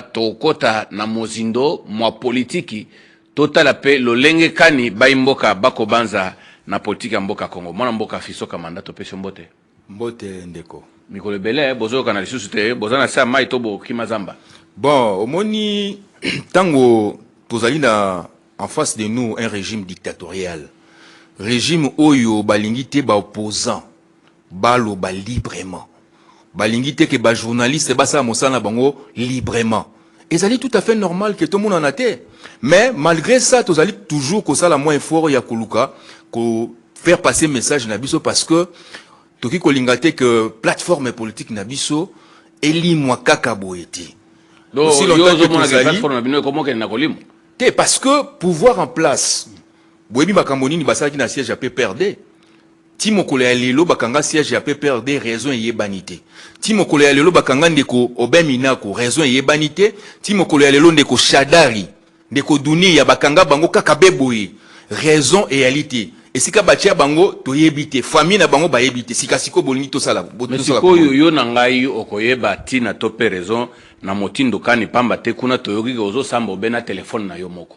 tokota na mozindo mwa politiki totala pe lolenge kani baimboka bako banza na politiki ya mboka Kongo. Mwana mboka Fisoka mandato pesho mbote. Mbote ndeko. Mikolo bele bozo kana lisusu te bozana sa mai tobo kimazamba. Bon, omoni tango tozali na en face de nous un régime dictatorial. Régime oyo balingite ba opposant balo ba librement. Balingite ke ba journaliste ba sa mosala bango librement. Et ça est tout à fait normal que tout le monde en a été. Mais malgré ça, tu allez toujours que ça la moins fort ya koluka, que faire passer message nabiso parce que toki kolingate que plateforme politique nabiso eli moi kaka boeti. Donc si longtemps que la plateforme nabino comment qu'elle n'a kolimo. Parce que pouvoir en place. Boebi makamboni ni basala ki na siège a perdre. Timo kole alelo bakanga siège a perdre raison yebanité. Timo kole alelo bakanga ndeko obeminako raison yebanité. Timo kole alelo ndeko shadari ndeko dunia bakanga bango kaka beboye raison et réalité. Et sika batia bango to yebite famille na bango ba yebite sika siko bolini to sala. Mais siko yo na ngai okoyeba tina to pe raison na motindo kani pamba te kuna to yoki ozo sambo bena téléphone na yo moko.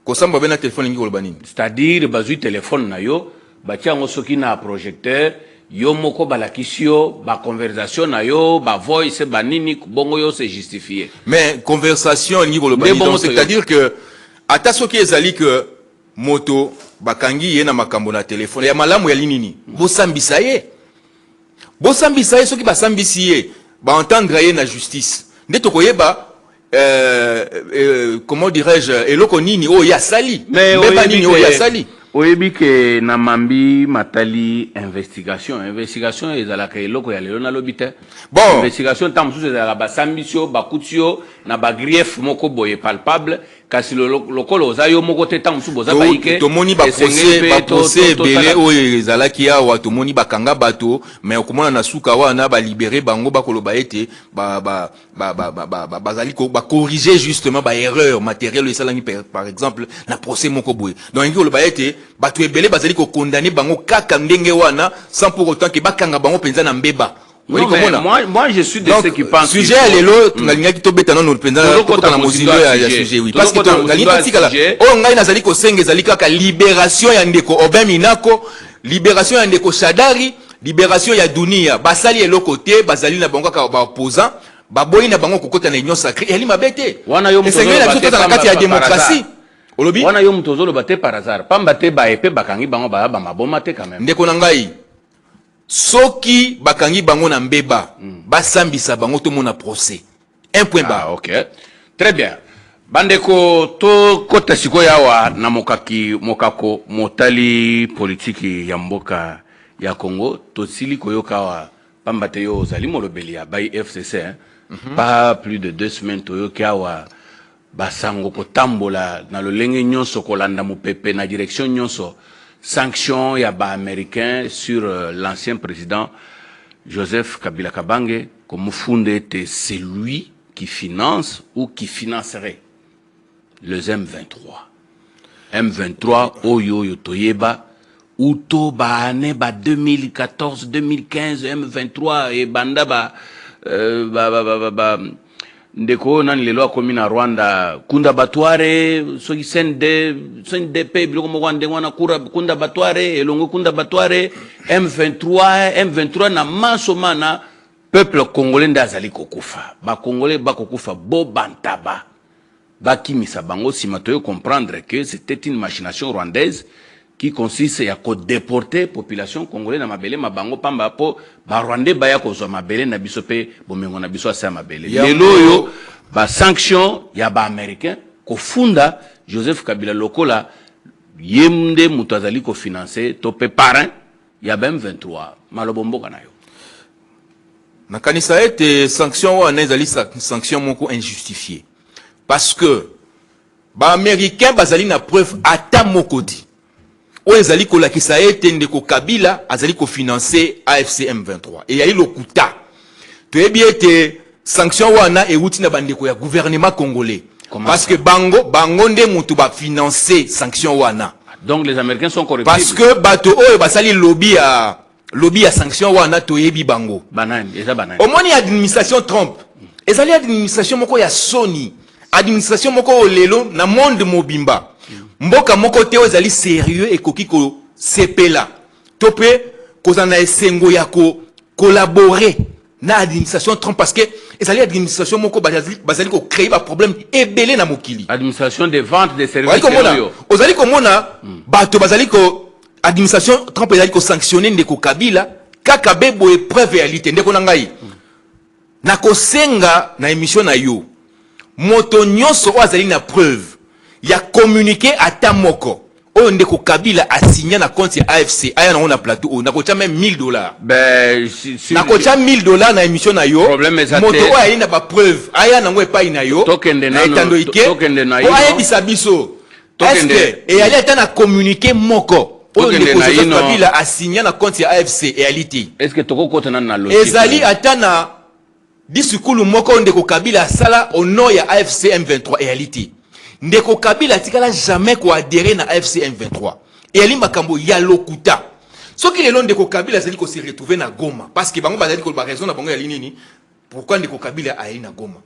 Ko sambo bena téléphone ngi kolbanini. C'est-à-dire bazui téléphone na yo batia ngo soki na projecteur yo moko balakisio ba conversation na yo ba voice ba nini bongo yo c'est justifié. Mais conversation ngi kolbanini bon, c'est-à-dire que ata soki ezali que moto bakangi ye na makambo na téléphone ya malamu ya linini bosambisa ye soki basambisi ye ba entendre ye na justice ndeto koyeba comment dirais-je eloko nini o ya sali mbeba nini o ya sali oyebi ke na mambi matali investigation ezalaka eloko ya lelo na lobite bon investigation tam susu ezalaka basambisio bakutio na bagrief moko boye palpable kasi lokolo ozayo moko te tam susu boza baike tomoni ba procès belé oyo ezalaki awa tomoni bakanga bato mais okomona na suka wana ba libérer bango bakoloba ete bazali ko ba corriger justement ba erreur matérielle esalani par exemple na procès moko boye donc ngi koloba ete bato ebele bazali ko condamner bango kaka ndenge wana sans pour autant que bakanga bango penza na mbeba. Non, moi je suis de ceux qui pensent que sujet lelo tungalinga ki tobeta na notre penza na mozindo ya sujet oui parce que tungalinga tikala o ngai nazali ko senga ezali kaka libération ya ndeko Obeminako, libération ya ndeko Shadari, libération ya dunia basali eloko te bazali na bango kaka ba opposant baboyi na bango kokota na union sacrée eli mabete wana yo mtozo na kati ya démocratie olobi wana yo mtozo lo bate par hasard pamba te ba epe bakangi bango ba maboma te quand même ndeko na ngai soki bakangi bango na mbeba basambisa bango to mona procès un point bas. OK très bien bandeko to kota siko yawa na mokako motali politiki ya mboka ya Congo to sili koyoka wa pamba te yo zali molobeli ya bay FCC pas plus de 2 semaines to yoka wa basango kotambola na lolenge nyonso kolanda mupepe na direction nyonso sanction ya ba américain sur l'ancien président Joseph Kabila Kabange comme fondé était celui qui finance ou qui financerait les M23 oyo yotoyeba uto ba ane ba 2014 2015 M23 et banda ba ndeko nani lelo akomi na Rwanda kunda batware soki CNDP biloko moko ndenge wana kunda batware elongo kunda batware M23 na masomana peuple congolais ndazali kokufa ba congolais bakokufa bo bantaba bakimisa bango sima toyo comprendre que c'était une machination rwandaise qui consiste à déporter population congolaise na mabele mabango pamba po ba rwandais baya kozwa mabele na biso pe bomengo na biso asa mabele lelo yo ba sanction ya ba américain ko funda Joseph Kabila lokola yemde mutazali ko financer to pe parrain ya M23 malobomboka na yo na kanisa ete sanction wana ezali sanction moko injustifiée parce que ba américain bazali na preuve ata mokoti o ezali ko lakisa ete ndeko Kabila azali ko financer AFC M23 et yali lokuta to ebi ete sanction wana euti na bandeko ya gouvernement congolais. Comment parce ça? Que bango nde mutu ba financer sanction wana. Donc les américains sont corruptibles parce que bato oyo basali lobby ya sanction wana to yebi bango banane eza banane omoni administration Trump ezali administration moko ya soni, administration moko lelo na monde mobimba. Mboka moko te ezali sérieux et koki ko sepela. Topé kozana esengo ya ko collaborer na administration Trump parce que ezali administration moko bazali ko créer ba problème ebele na mokili. Administration de vente des services. Ozali komona bato bazali ko administration Trump ezali ko sanctionner ndeko Kabila kaka bebo épreuve réalité ndeko na ngai. Na kosenga na émission na yo. Moto nyonso azali na preuve ya communiquer ata moko. Oyo ndeko Kabila a signé na compte ya AFC aya na on plateau na kocha même $1000. Ben na kocha $1000 na émission na yo. Problème ezate. Moto oyo ali na ba preuve aya na ngwe pa ina yo. Tokende na etando ike. Tokende na yo. Oya bisabiso. Est-ce que et ali ata na communiquer moko. Oyo ndeko Kabila a signé na compte ya AFC réalité. Est-ce que toko kotana na logique? Ezali ata na disukulu moko ndeko Kabila sala au nom ya AFC M23 réalité. Ndeko Kabila tikala jamais ko adhérer na AFC M23. Et ali makambo ya lokuta. Soki lelo ndeko Kabila zali ko se retrouver na Goma parce que bango bazali ko ba raison na bango ya linini. Pourquoi ndeko Kabila ali na Goma?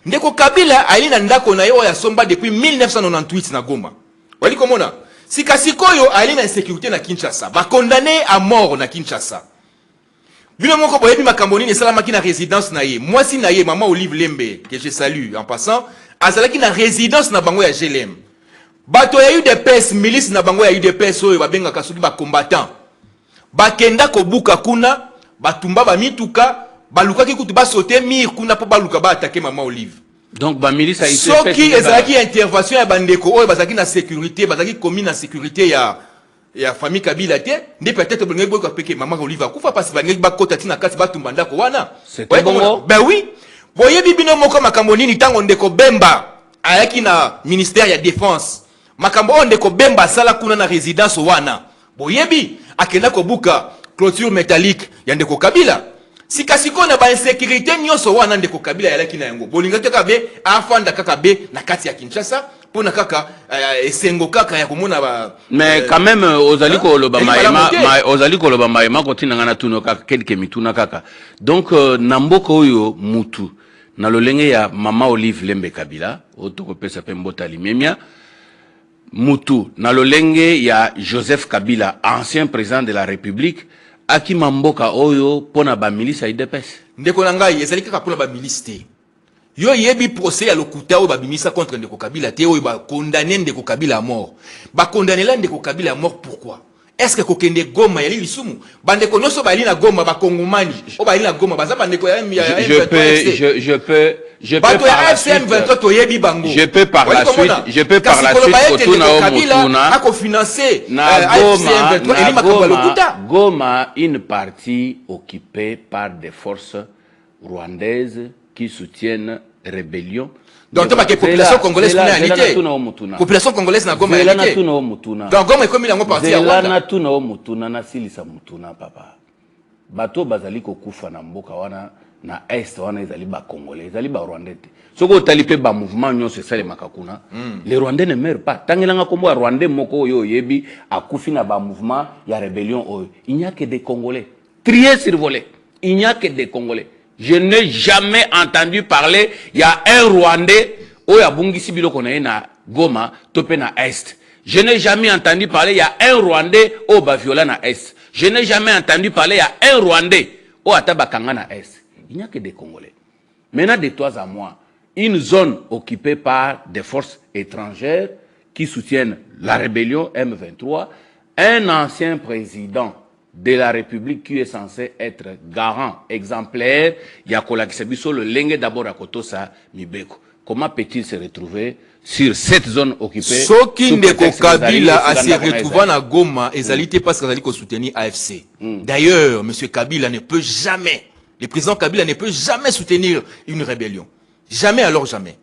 Ndeko Kabila ali na ndako na yo ya somba depuis 1998 na Goma. Wali komona? Sikasikoyo ali na insécurité na Kinshasa. Ba condamné à mort na Kinshasa. Bino moko boyebi makambo nini salamaki na résidence na ye. Moi si na ye maman Olive Lembe que je salue en passant. Azalaki na résidence na bango ya GLM. Bato ya UDPS milice na bango ya UDPS oyo babenga kasuki ba combattant. Bakenda ko buka kuna, batumba ba mituka, balukaki kutu ba sauter mir kuna po baluka ba attaquer maman Olive. Donc ba milice a été soki ezalaki intervention ya bandeko oyo bazaki na sécurité, bazaki commis na sécurité ya famille Kabila te, ndi peut-être bonge boyo peke maman Olive akufa parce bangi ba kota tina kati batumba ndako wana. C'est bon. Ben oui. Boyebi bino moko makambo nini tango ndeko Bemba ayaki na ministère ya défense makambo ndeko Bemba sala kuna na résidence wana boyebi akenda ko buka clôture métallique ya ndeko Kabila sikasiko na ba insécurité nyonso wana ndeko Kabila yalaki na yango bolinga te kabe afanda kaka be na kati ya Kinshasa pona kaka esengo kaka ya komona ba mais quand même ozaliko loba maema kotina ngana tuno kaka quelques mituna kaka donc namboka oyo mutu na lolenge ya mama Olive Lembe Kabila otoko pesa pe mbota limemia mutu na lolenge ya Joseph Kabila ancien président de la République aki mamboka oyo pona ba milice UDPS ndeko na ngai ezali kaka pona ba milice te yo yebi procès ya lokuta oyo ba bimisa contre ndeko Kabila te oyo ba condamner ndeko Kabila à mort ba condamner la ndeko Kabila à mort pourquoi? Est-ce que kokende Goma yali lisumu bandeko nyonso bali na Goma ba kongomani o bali na Goma baza bandeko ya je peux par la suite kotuna omutuna ako financer Goma une partie occupée par des forces rwandaises qui soutiennent rébellion. Donc la population congolaise na réalité. Population congolaise na Goma réalité. Donc Goma comme il a parti à Rwanda. Na tuna o mutuna na silisa mutuna papa. Bato bazali ko kufa na mboka wana na est wana ezali ba congolais, ezali ba rwandais. Soko talipe ba mouvement nyonso sale makakuna. Les rwandais ne meurent pas. Tangelanga kombo ya rwandais moko yo yebi akufi na ba mouvement ya rébellion oyo. Il n'y a que des congolais. Triés survolés. Il n'y a que des congolais. Je n'ai jamais entendu parler, il y a un Rwandais, oya bungisi biloko na na Goma, topé na Est. Je n'ai jamais entendu parler, il y a un Rwandais, au baviola na Est. Je n'ai jamais entendu parler, il y a un Rwandais, au atabakanga na Est. Il n'y a que des Congolais. Maintenant, de toi à moi, une zone occupée par des forces étrangères qui soutiennent la rébellion M23, un ancien président de la République qui est censé être garant, exemplaire, Yakola Kisebiso, le Lenge d'abord à Kotosa, Mibeko. Comment peut-il se retrouver sur cette zone occupée? Soki ndeko Kabila a se retrouvé na Goma, ezalité parce qu'il a soutenu AFC. D'ailleurs, M. Kabila ne peut jamais, le président Kabila ne peut jamais soutenir une rébellion. Jamais, alors jamais.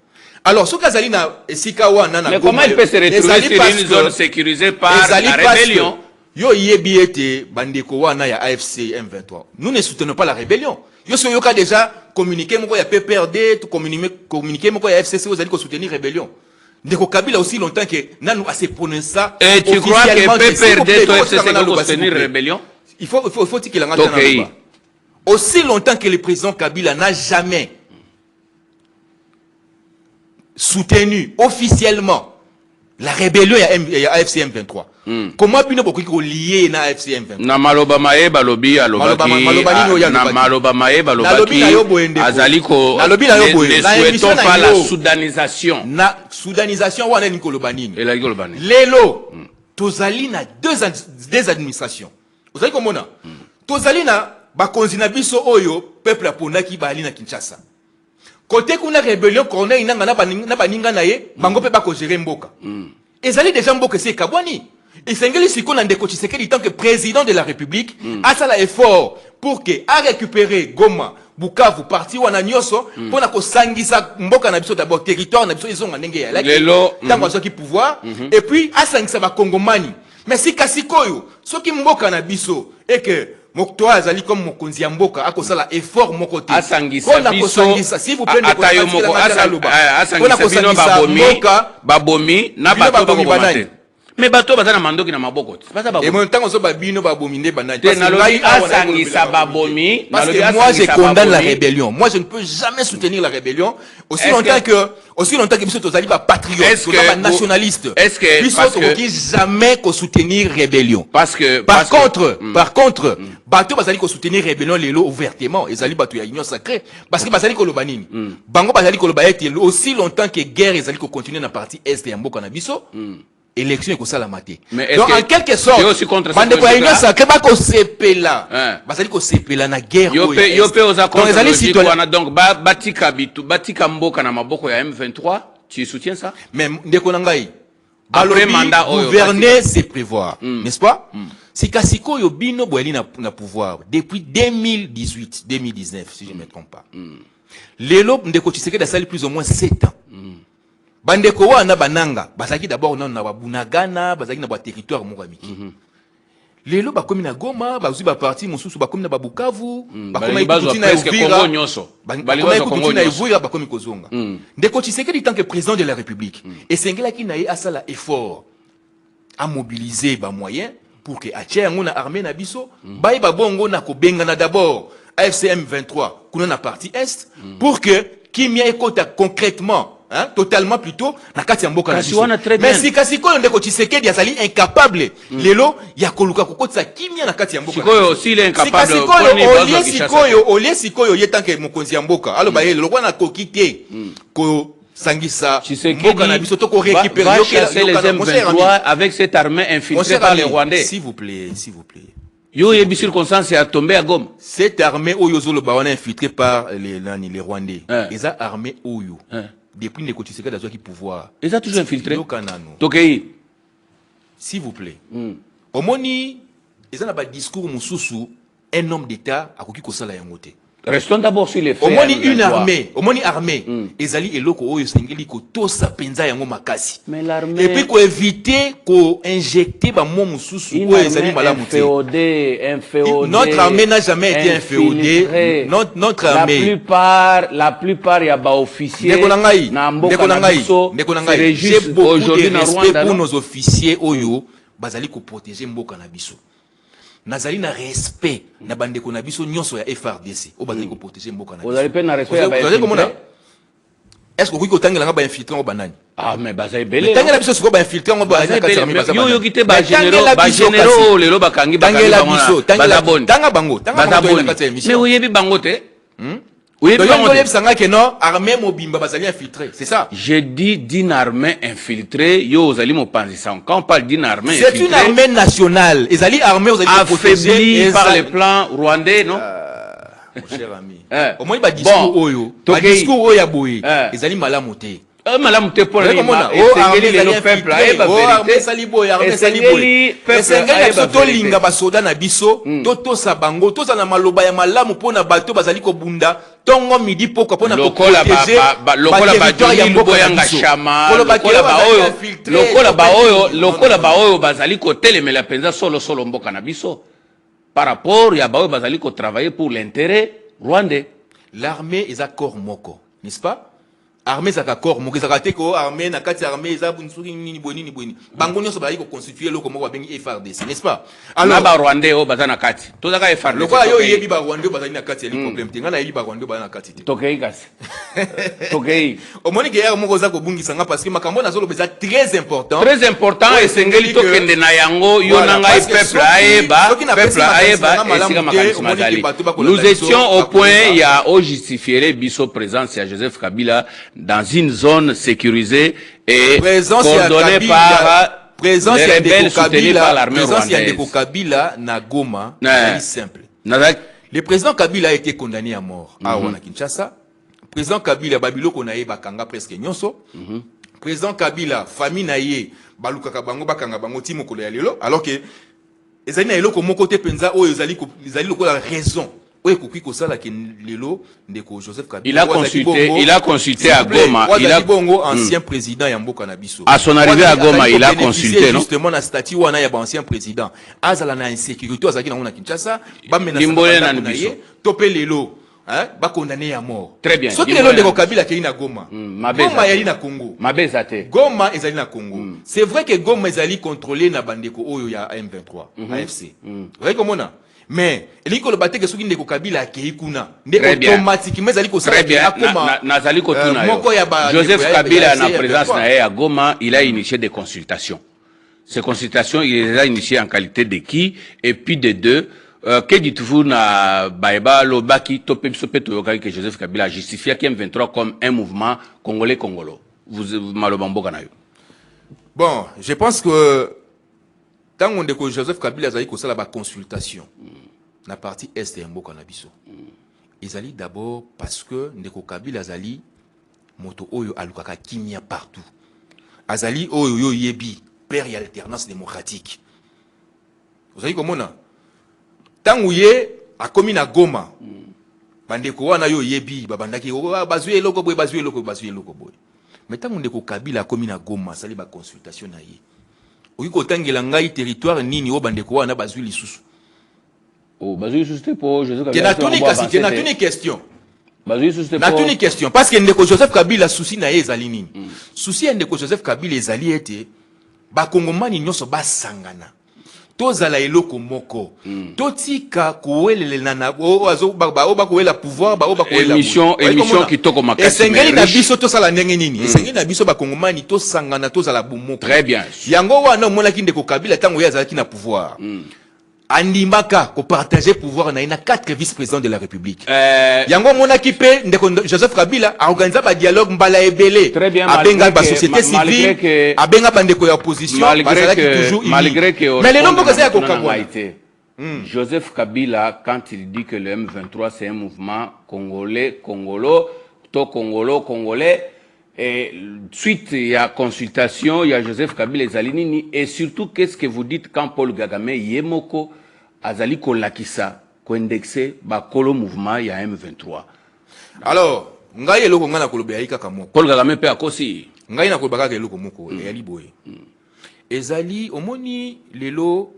Alors, ce qu'Azali na Sikawa nana. Mais comment il peut se retrouver sur une zone sécurisée par la rébellion? Yo yebi ete bandeko wana ya AFC M23. Nous ne soutenons pas la rébellion. Yo so yoka déjà communiqué moko ya PPRD, communiqué moko ya FCC vous allez soutenir rébellion. Ndeko Kabila aussi longtemps que nanu a se prononcer. Et tu crois que PPRD to FCC va soutenir rébellion? Il faut qu'il en ait aussi longtemps que le président Kabila n'a jamais soutenu officiellement la rébellion ya AFC M23. Comment bino boko lié na AFC M23? Na maloba maeba lobi alobaki na maloba maeba lobaki azaliko ne souhaitons pas la soudanisation. Na soudanisation wana ni kolobanini. Elaki kolobani. Lelo tozali na deux administrations. Ozali komona. Tozali na bakonzi na biso oyo peuple apondaki bali na Kinshasa. Côté kuna rébellion Corneille nanga na baninga na ye bango pe bako gérer mboka. Ezali déjà mboka c'est kabwani. Et sengeli siko na ndeko Tshisekedi tant que président de la République a ça l'effort pour que a récupérer Goma, Bukavu parti wana nyoso pour na ko sangisa mboka na biso d'abord territoire na biso ezonga ndenge ya laki. Tant que qui pouvoir et puis a sangisa ba Kongomani. Mais si kasikoyo soki mboka na biso et que Moktoa azali comme mokonzi ya mboka akosala effort moko te asangisa biso s'il vous plaît atayo moko asangisa bino babomi na bato bakomate mais bato bazana mandoki na maboko te baza babomi et mon temps zo babino babomi nde banani parce que asangisa babomi parce que moi je condamne la rébellion. Moi je ne peux jamais soutenir la rébellion aussi longtemps que biso tozali ba patriote ba nationaliste biso tokoki jamais ko soutenir rébellion parce que par contre bato bazali ko soutenir rébellion lelo ouvertement ezali bato ya union sacrée parce que bazali ko loba nini bango bazali ko loba ete aussi longtemps que guerre ezali ko continuer na partie est ya mboka na biso élection et ça la maté. Donc en quelque sorte, bande ko union sacrée ba ko sepela. Bazali ko sepela na guerre. Yo pe oza contre donc batika bitu batika mboka na maboko ya M23, tu soutiens ça? Mais ndeko na ngai. Après mandat gouverner c'est prévoir, n'est-ce pas? Si kasiko yo bino boeli na pouvoir depuis 2018, 2019 si je ne me trompe pas. Lelo ndeko Tshisekedi a sali plus ou moins 7 ans. Bandeko wana bananga bazaki d'abord na babunagana bazaki na ba territoire moramiki lelo bakomi na Goma bazui ba parti mususu bakomi na Babukavu bakomi na Uvira bakomi na Uvira bakomi kozonga ndeko Tshisekedi tant que président de la République et sengelaki na ye asala effort à mobiliser ba moyens pour que atia ngona armée na biso baye ba bongo na ko bengana d'abord AFC M23 kuna na partie est pour que kimia ekota concrètement totalement plutôt na kati ya mboka na biso. Mais si kasiko ndeko Tshisekedi azali incapable lelo ya koluka kokotisa kimia na kati ya mboka. Sikoyo si il est incapable olie sikoyo ye tanke mokonzi ya mboka aloba ye lelo na kokite ko sangisa mboka na biso to ko récupérer les M23 avec cette armée infiltrée par les Rwandais. S'il vous plaît. Yo yebi circonstance a tombé à Goma. Cette armée oyo zolo ba wana infiltrée par les Rwandais. Eza armée oyo. Depuis les côtés secrets d'avoir qui pouvoir. Ils ont toujours infiltré. Tokei. S'il vous plaît. Au moni, ils ont un discours mususu, un homme d'État a koki kosala yangote. Restons d'abord sur les faits. Au moni une armée, au moni armée. Ezali eloko oyo sengeli ko tosa penza yango makasi. Mais l'armée. Et puis ko éviter ko injecter ba mo mususu oyo ezali malamu te. Notre armée n'a jamais été inféodée. Notre armée. La plupart ya ba officiers. J'ai beaucoup de respect pour nos officiers oyo bazali ko protéger mboka na biso. Nazali na respect na bandeko na biso nyonso ya FRDC o bazali ko protéger mboka na biso. Vous avez pas na respect ya ba. Est-ce que vous ko tangela ba infiltrer ngo banani? Ah mais bazali belé. Tangela biso ko ba infiltrer ngo ba na kati ya mibasa. Yo kité ba généraux lelo bakangi tangela biso tangela tanga bango tanga kati ya mission. Mais oyebi bango te? Oui, armée mobimba bazali infiltré, c'est ça. Je dis d'une armée infiltrée, yo zali mo panzissan. Quand on parle d'une armée infiltrée, c'est une armée nationale. Ezali armée affaiblie par les plans rwandais, non? Mon cher ami. Au moins ba discours oyo, ba discours oyo ya boye. Ezali malamu te. Malamu te pour les peuple armée saliboy armée saliboy esengeli soto linga ba soda na biso toto sa bango toza na maloba ya malamu pona bato bazali ko bunda tongo midi poko pona ko protéger lokola ba Johnny Luboyanga Shama lokola ba oyo bazali ko telemela penza solo mboka na biso par rapport ya ba oyo bazali ko travailler pour l'intérêt rwandais. L'armée est à corps moko, n'est-ce pas? armée ça corps mo kezaka te ko armée na kati armée za bunsuki nini boni bango nyonso ba ko constituer loko moko bengi FRDC n'est-ce pas alors ba Rwandais o bazana kati to zaka FRDC loko yo yebi ba Rwandais bazali na kati ya problème te ngana yebi ba Rwandais bazana kati te tokei kasi tokei o moni ke moko za ko bungisa nga parce que makambo na zolo beza très important et sengeli to kende na yango yo nanga peuple aeba esika makanisi mazali nous étions au point ya o justifier biso présence ya Joseph Kabila dans une zone sécurisée et coordonnée par les rebelles soutenus par l'armée rwandaise. Présence ya Kabila na Goma, c'est simple. Le président Kabila a été condamné à mort à Kinshasa. Président Kabila babilo konaye bakanga presque nyonso. Président Kabila famille naye balukaka bango bakanga bango timo kolo ya lelo alors que ezali na eloko moko te penza o ezali lokola raison. Il a consulté à Goma. Il a bongo ancien président Yamboka Nabiso. À son arrivée à Goma, il a consulté justement la statut wana ya ancien président. Azala na insécurité azaki na Kinshasa, ba menace topé lelo, hein, ba condamné à mort. Très bien. Ce qui est le de Kabila qui est na Goma. Goma yali na Congo. Mabezate. Goma ezali na Congo. C'est vrai que Goma ezali contrôlé na bandeko oyo ya M23, AFC. Vous voyez comment on a? Mais eliko le batte que soki ndeko Kabila akei kuna ndeko automatiquement ezali ko sala akoma nazali ko tuna yo Joseph Kabila na présence na ya Goma il a initié des consultations. Ces consultations il les a initiées en qualité de qui et puis de deux que dites-vous na Baeba Lobaki topé sopeto que Joseph Kabila a justifié M23 comme un mouvement congolais congolo. Vous malobambo kana yo. Bon, je pense que tant on découvre Joseph Kabila azali ko sala ba consultation na partie est de Mboka na biso. Ezali d'abord parce que ndeko Kabila azali moto oyo alukaka kimia partout. Azali oyo yo yebi père ya alternance démocratique. Vous savez comment on tant ouye a commis na Goma. Bandeko wana yo yebi babandaki bazui eloko boy bazui eloko boy. Mais tant ndeko Kabila a commis na Goma sali ba consultation na ye. Oki kotangela ngai territoire nini o bandeko wana bazui lisusu. Oh, bazui lisusu te po Joseph Kabila. Na tuni question. Bazui lisusu te po. Na tuni question parce que ndeko Joseph Kabila souci na ye ezali nini. Souci ya ndeko Joseph Kabila ezali ete ba kongomani nyonso basangana. Tozala eloko moko. Totika kuwelelena na ozo ba kuwela pouvoir ba kuwela émission kitoko makasi. Esengeli na biso tosala ndenge nini? Esengeli na biso ba kongomani tosangana tozala bomoko. Très bien. Yango wana mona kindeko Kabila tango ya zalaki na pouvoir. Andimaka ko partager pouvoir na 4 vice-présidents de la République. Yango mona kipe ndeko Joseph Kabila a organisé ba dialogue mbala ebele. Abenga ba société civile, abenga ba ndeko ya opposition, malgré que mais les nombres que ça kokangwa. Joseph Kabila quand il dit que le M23 c'est un mouvement congolais, congolais et suite il y a consultation, il y a Joseph Kabila Zalinini et surtout qu'est-ce que vous dites quand Paul Kagame Yemoko azali ko lakisa ko indexé ba kolo mouvement il y a M23. Alors, ngai eloko ngana kolobe yaika kamoko. Paul Kagame pe akosi. Ngai na kolobaka eloko moko yali boye. Ezali omoni lelo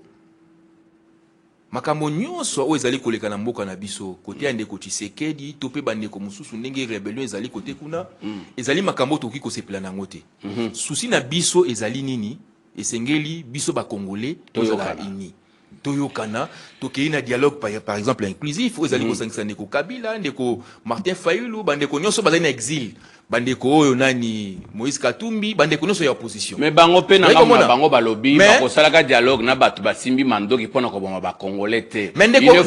makambo nyonso o ezali koleka na mboka na biso côté ya ndeko Tshisekedi to pe bandeko mususu ndenge rebellion ezali côté kuna ezali makambo toki ko sepela na ngote souci na biso ezali nini esengeli biso ba congolais tozala ini toyokana tokei na dialogue par exemple inclusif o ezali ko sangisa ndeko Kabila ndeko Martin Fayulu bandeko nyonso bazali na exil bandeko oyo nani Moïse Katumbi bandeko nyonso ya opposition mais bango pe na bango balobi bako salaka dialogue na batu basimbi mandoki pona ko boma ba congolais te mais ndeko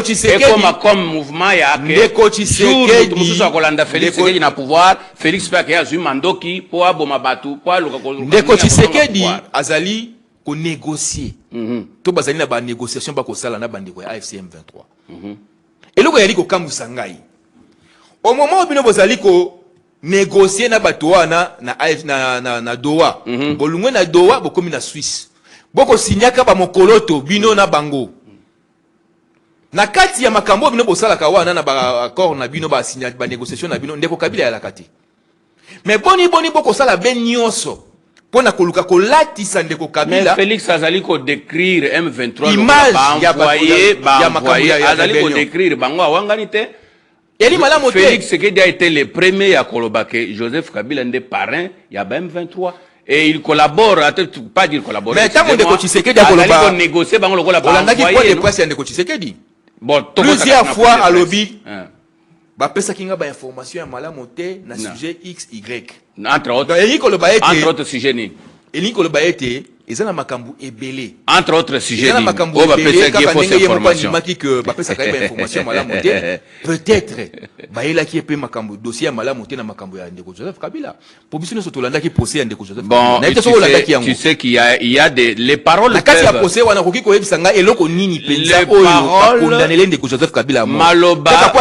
Tshisekedi comme mouvement ya ndeko Tshisekedi mususu akolanda Félix Tshisekedi na pouvoir Félix Pake ya zui mandoki po aboma batu po aluka ko ndeko Tshisekedi azali ko négocier to bazali na ba négociation ba ko sala na bandeko ya AFC M23 eloko yali ko kambusa ngai au moment où bino bozali ko négocier na bato wana na Doha bolungwe na Doha bokomi na Suisse boko signaka ba mokoloto bino na bango na kati ya makambo bino bosala ka wana na ba accord na bino ba signa ba négociation na bino ndeko Kabila ya la kati mais boni boko sala ben nyonso pona koluka kolatisa ndeko Kabila mais Félix azali ko décrire M23 image ya makambo azali ko décrire bango awanganite eli malamu te. Félix Tshisekedi a été le premier à Kolobake. Joseph Kabila est parrain, il y a même 23. Et il collabore, pas dire collaborer. Mais tant que Tshisekedi a collaboré, négocier, on a dit quoi de presse de Tshisekedi. Bon, plusieurs fois à lobby, bah pesa kinga ba information ya malamu te na sujet X Y. Entre autres. Entre autres sujets ni. Eli Koloba été ezana makambu ebele. Entre autres sujets ni. On va pesa qui fausse information. Que ba pesa ka information malamu te. Peut-être ba ela ki pe makambu dossier malamu te na makambu ya ndeko Joseph Kabila. Pour biso so tolanda ki procès ya ndeko Joseph Kabila. Bon, tu sais qu'il y a des les paroles. La kati ya procès wana koki ko yebisanga eloko nini penza oyo condamner ndeko Joseph Kabila. Maloba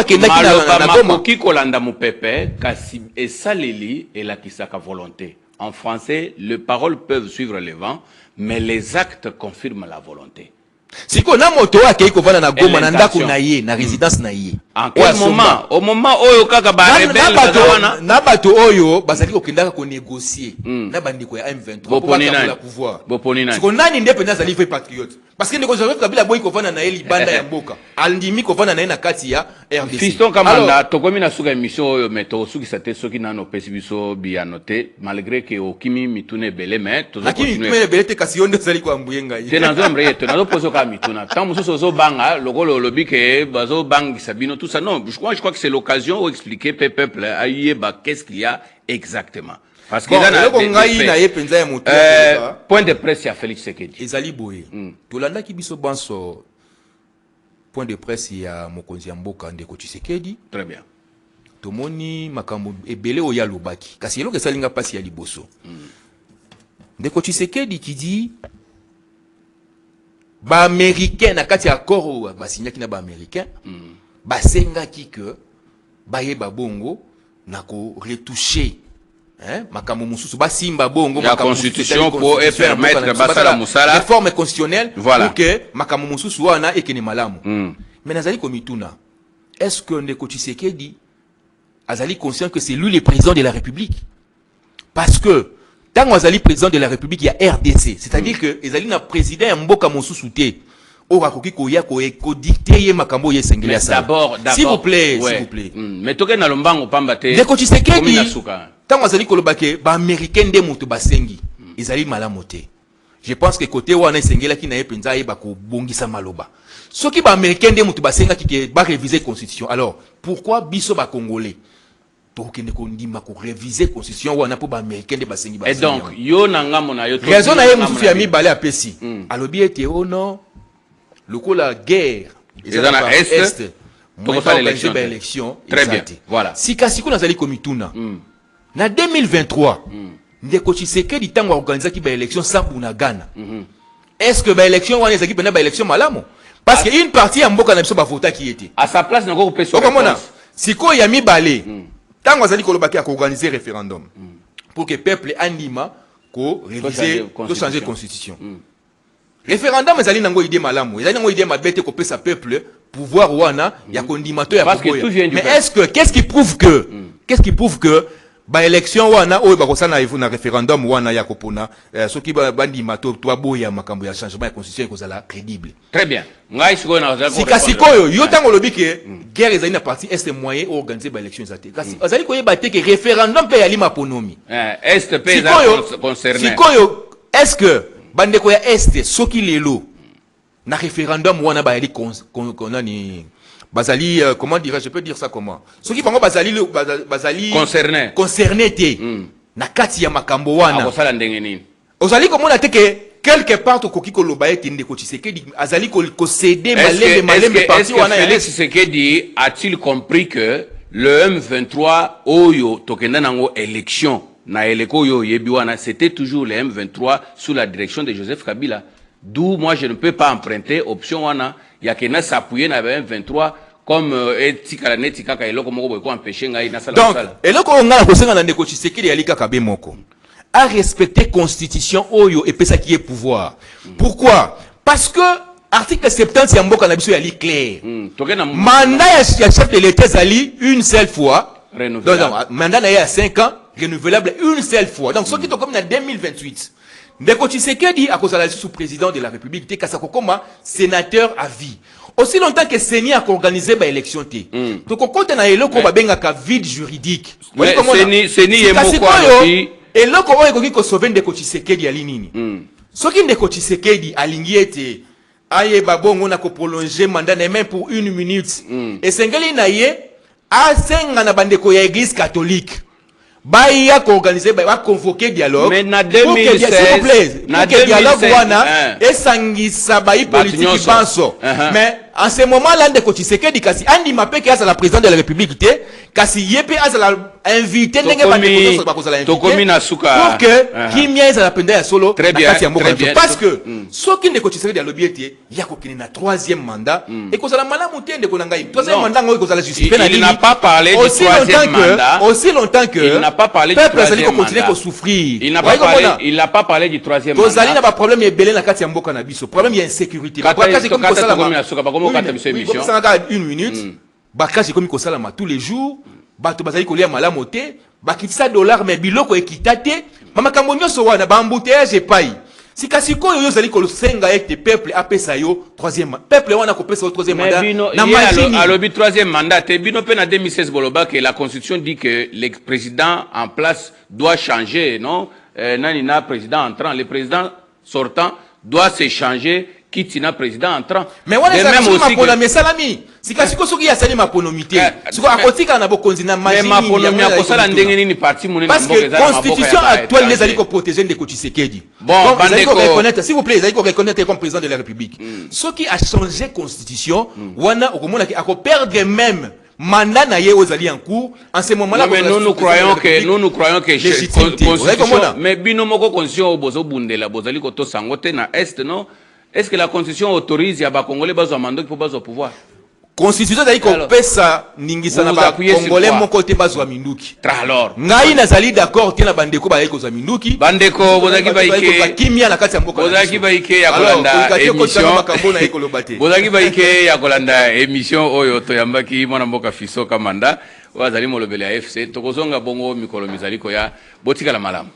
makoki kolanda mupepe kasi esaleli elakisaka volonté. En français, les paroles peuvent suivre le vent, mais les actes confirment la volonté. Si on a moto a keiko vana na goma na ndako na ye na résidence na ye. En quel moment? Au moment oyo kaka ba rebelle na bato oyo bazali ko kindaka ko négocier na bandiko ya M23 pour prendre le pouvoir. Si on a ninde penza zali fait patriote. Parce que ndeko Joseph Kabila boy ko vana na ye libanda ya mboka. Andimi ko vana na ye na kati ya RDC. Fiston Kamanda tokomi na suka émission oyo meto suki sate soki na no pesi biso bi noté malgré que okimi mitune bele mais to continuer. Mitune bele te kasi yondo zali ko ambuyenga yi. Te nazo mreyeto nazo poso ka mituna. Tant muso zo banga lokolo lobi ke bazo bangi sabino tout ça non, je crois que c'est l'occasion où expliquer peuple bah qu'est-ce qu'il y a exactement. Parce que point de presse à Félix Tshisekedi. Ezali boye. Tolanda ki biso banso point de presse ya mokonzi ya mboka ndeko Tshisekedi. Très bien. Tomoni makambo ebele oya lobaki. Kasi eloko esalinga pasi ya liboso. Ndeko Tshisekedi qui dit ba américain na kati accord ba signaki na ba américain ba senga ki que ba yeba bongo na ko retoucher makambo mususu ba simba bongo la constitution pour permettre basala musala réforme constitutionnelle voilà. Pour que makambo mususu wana ekene malamu mais nazali komituna est-ce que ndeko Tshisekedi azali conscient que c'est lui le président de la République parce que tant que président de la République, il y a RDC. C'est-à-dire que Ezali na président Mboka Moussousouté. Orakoki koya ko dicter makambo ye sengeli ça. D'abord, s'il vous plaît, s'il vous plaît. Mais toke na lombango pambate. Ndeko Tshisekedi. Tant que kolobake ba américain de mutu basengi. Ezali malamote. Je pense que côté wana sengela ki na yepenza yeba ko bongisa maloba. Soki ba américain de mutu basenga ki ba réviser constitution. Alors, pourquoi biso ba congolais? Réviser constitution ou on a pour américain de basengi et donc yo nanga mona yo raison na ye mususu ya mibale apesi alobi ete oh non lokola guerre ezana est pour faire l'élection très bien voilà si kasiko nazali komituna na 2023 ndeko Tshisekedi tango organiser ki ba élection sambu na Ghana est-ce que ba élection wana ezaki pena ba élection malamu parce que une partie ya mboka na biso ba vota qui était à sa place nako kopesa komona siko ya mibale tant que vous avez organisé référendum pour que le peuple anima ko réviser de changer la constitution. Référendum ezali nango idée malamu, ezali nango idée mabete ko pesa peuple pouvoir wana ya kondimateur ya pouvoir. Mais est-ce que qu'est-ce qui prouve que ba élection wana oyo ba kosana na référendum wana ya kopona soki bandi mato to boya makambo ya changement ya constitution ko zala crédible. Très bien. Ngai siko na za ko. Sikasikoyo yo tango lobi ke guerre ezali na parti est moyen organiser ba élection zate. Kasi azali ko yeba te ke référendum pe ya lima ponomi. Est pe concerné. Sikoyo est-ce que bande ko ya est soki lelo na référendum wana ba yali konani bazali comment dirais-je, peux dire ça comment ceux qui bango bazali concerné té na kati ya makambo wana akosala ndenge nini ozali komona te ke quelque part okoki koloba ete ndeko Tshisekedi azali ko céder malembe parti wana Félix Tshisekedi a-t-il compris que le M23 oyo tokenda nango élection na eleko yo yebi wana c'était toujours le M23 sous la direction de Joseph Kabila, d'où moi je ne peux pas emprunter option wana ya kena s'appuyer na M23 comme etika netika ka eloko moko ko empêcher ngai na sala donc eloko ngala ko senga na ndeko Tshisekedi ya lika kabe moko a respecter constitution oyo et pesa qui est pouvoir. Pourquoi? Parce que article 70 ya mboka na biso ya li clair. Mandat ya chef de l'État zali une seule fois renouvelable. Donc mandat na ya 5 ans renouvelable une seule fois. Donc ce qui est comme en 2028 Ndeko Tshisekedi a causé sous président de la République te kasako comme sénateur à vie. Aussi longtemps que Seni a organisé ba élection te. Donc on compte na eloko ba benga ka vide juridique. Seni yemoko alobi eloko oyo ekoki ko sauver Ndeko Tshisekedi ali nini. Soki Ndeko Tshisekedi alingi ete aye babongo na ko prolonger mandat na même pour 1 minute. Et sengeli na ye asenga na bandeko ya église catholique. Il a organisé, il a convoqué dialogue. Mais na 2016, s'il vous plaît, na que dialogue wana et sangisa bayi politique qui pense. Mais en ce moment-là, Ndeko Tshisekedi kasi andi mape ki asa la président de la République te, kasi yepe asa la invité ndenge ba ndeko ba kozala invité. Pour que kimia asa la penda ya solo très bien, parce que soki Ndeko Tshisekedi alobi ete ya kokini na 3e mandat et kozala malamu te Ndeko na ngai. 3e mandat ngoy kozala justifier na il n'a pas parlé du 3e mandat. Aussi longtemps que il n'a pas parlé du 3e mandat. Souffrir. Il n'a pas parlé du 3e mandat. Tozali na ba problème ya belé na kati ya mboka na biso. Problème ya insécurité. Une minute. Bakaji komi ko salama tous les jours. Bato bazali kolia malamu te. Bakitisa dollar mais biloko ekitate. Mama kambo nyonso wana ba embouteillage epai. Sikasiko yo zali ko senga ete peuple apesa yo 3e mandat. Peuple wana ko pesa yo 3e mandat. Na machine. Alors, le 3e mandat, Bino Pena 2016 Boloba que la constitution dit que le président en place doit changer, non? Nanina président entrant, le président sortant doit se changer. Kitina président entrant. Mais voilà, ça aussi que mais salami. Sikasiko soki ya sali maponomité. Siko akotika na bokonzi na machine. Mais maponomi akosala ndenge nini parti munene parce que constitution actuelle les ali ko protéger Ndeko Tshisekedi. Bon, bandeko reconnaître s'il vous plaît, ils allez reconnaître comme président de la République. Ce qui a changé constitution, wana okomona ki ako perdre même mandat na ye ozali en cours en ce moment-là. Mais nous croyons que constitution mais bino moko constitution bozo bundela bozali ko to sangote na est non. Est-ce que la constitution autorise ya ba congolais bazo mando qui peut bazo pouvoir? Constitution d'ailleurs qu'on pesa ningisa na ba congolais mon côté bazo minduki. Alors, ngai nazali d'accord tena bandeko ba yeko za minduki. Bandeko bozaki ba ike kimia na kati ya mboka. Bozaki ba ike ya kolanda émission. Bozaki ba ike ya kolanda émission oyo to yambaki mwana mboka Fiso Kamanda wazali molobele ya FC tokozonga bongo mikolo mizali ko ya botika la malamu.